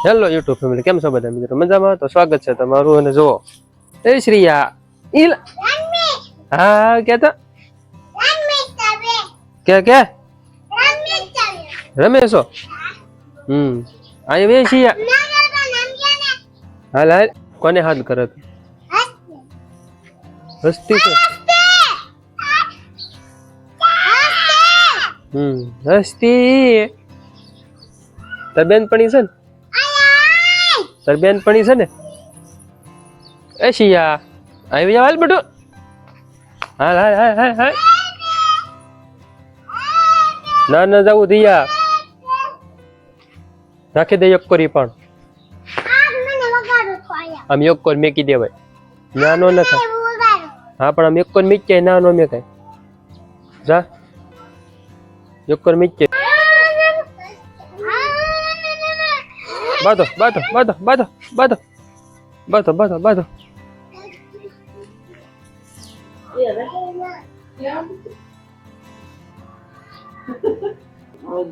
Hello YouTube family, કેમ છો બધા મિત્રો? મજામાં? તો સ્વાગત છે તમારું. અને જુઓ એ શ્રીયા હા કેતો કે રમેશો આ વે શ્રીયા હાલ હાલ કોને હાથ કરે હસ્તી છે હસ્તી તાર બેનપણી છે ને તાર બેનપણી છે ને એ શિયા આવી જાવ હાલ બેટું હાલ હાલ હાલ હાલ હાલ ના ના જવું દિયા નાખી દે એક કરી પણ આમ એક કોર મેકી દેવાય નાનો ન થાય હા પણ આમ એક કોર મીચાય નાનો મેકાય જા એક કોર મીચાય બાધો બાધો બાધો બાધો બાધો બાધો બાધો બાધો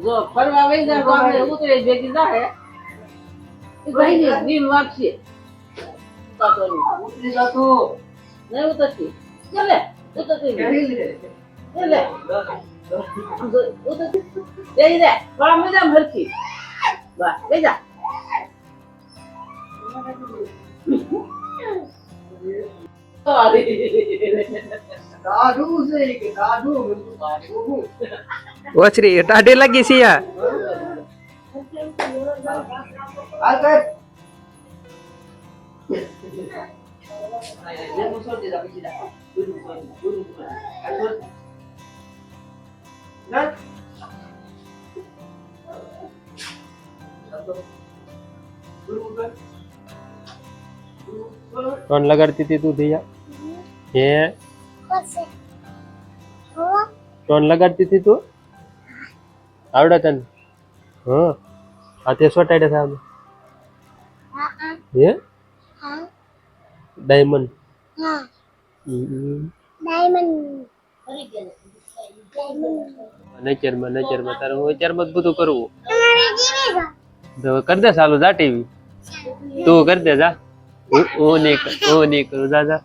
જો ફરવા વઈ જાય તો આપણે ઉતરે ભેગી જાય એ ભાઈ ની નીમ વાગશે તાતો ઉતરી જાતો નહીં ઉતરતી ચાલે ઉતરતી ચાલે ઉતરતી જઈ રે થોડા મજા મરતી બસ જઈ જા ઓછરી ટાઢી લાગી સિયા टोन लगाती थी तू दिया ये टोन लगाती थी तू आवड़ा तन हाँ आते सोटाड़े था ये डायमंड नेचर में तारे नेचर मत बुतु करू तो कर दे सालो जा टीवी तू कर दे जा वो नहीं करू जा जा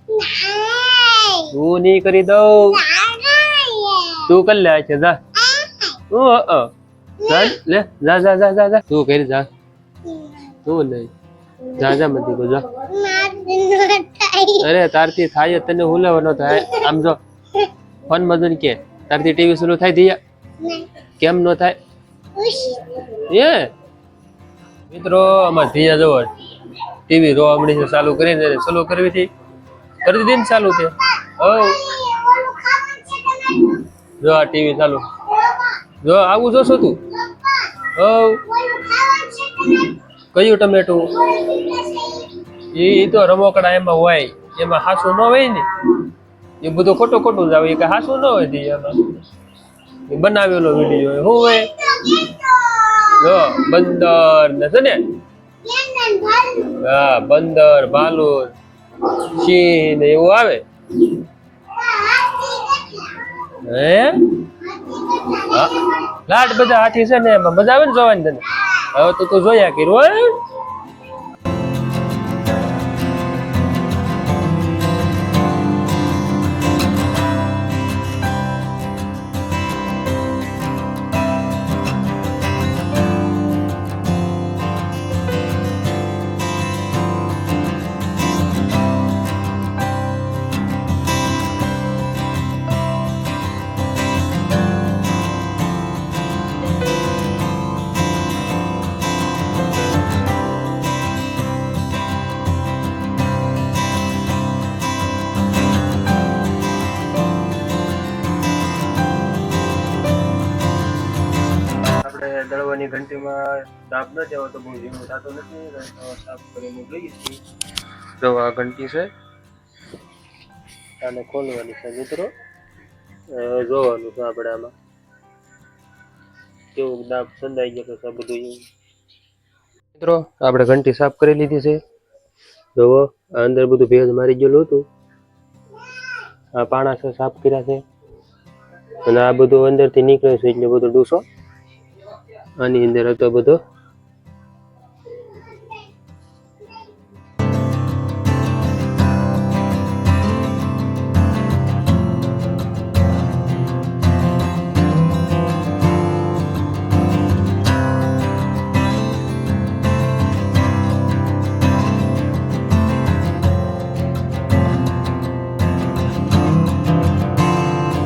वो नहीं करी दो तू कर ले अच्छा जा ओ जा ले जा जा जा जा जा तू कर जा तू नहीं जा जा मत को जा अरे तारती थाय तने हुलावनो थाय आम जो फोन मजून के तारती टीवी शुरू थाय दिया केम नो थाय ये मित्रों અમાર દિયા જો ટીવી રોવા મળી છે ચાલુ કરીને ચાલુ કરવી થી કરી દીધી ને ચાલુ છે ઓ જો આ ટીવી ચાલુ જો આવું જોશો તું ઓ કયું ટમેટું એ તો રમોકડા એમાં હોય એમાં હાસુ ન હોય ને એ બધું ખોટું ખોટું જ આવે કે હાસુ ન હોય દી એમાં બનાવેલો વિડીયો શું હોય જો બંદર ને છે ને હા બંદર ભાલુર સિંહ ને એવું આવે હે લાટ બધા હાથી છે ને એમાં મજા આવે ને જોવાની તને હવે તો તું જોયા કર્યું હે દળવાની ઘંટીમાં દાબ ન દેવો તો બહુ ઝીણું થતું નથી સાફ કરીને લઈએ છીએ જો આ ઘંટી છે આને ખોલવાની છે મિત્રો જોવાનું છે આપણે આમાં કેવું દાબ સંધાઈ ગયો છે બધું એવું મિત્રો આપણે ઘંટી સાફ કરી લીધી છે જોવો આ અંદર બધું ભેજ મારી ગયેલું હતું આ પાણા છે સાફ કર્યા છે અને આ બધું અંદરથી નીકળે છે એટલે બધો ડૂસો આની અંદર હતો બધો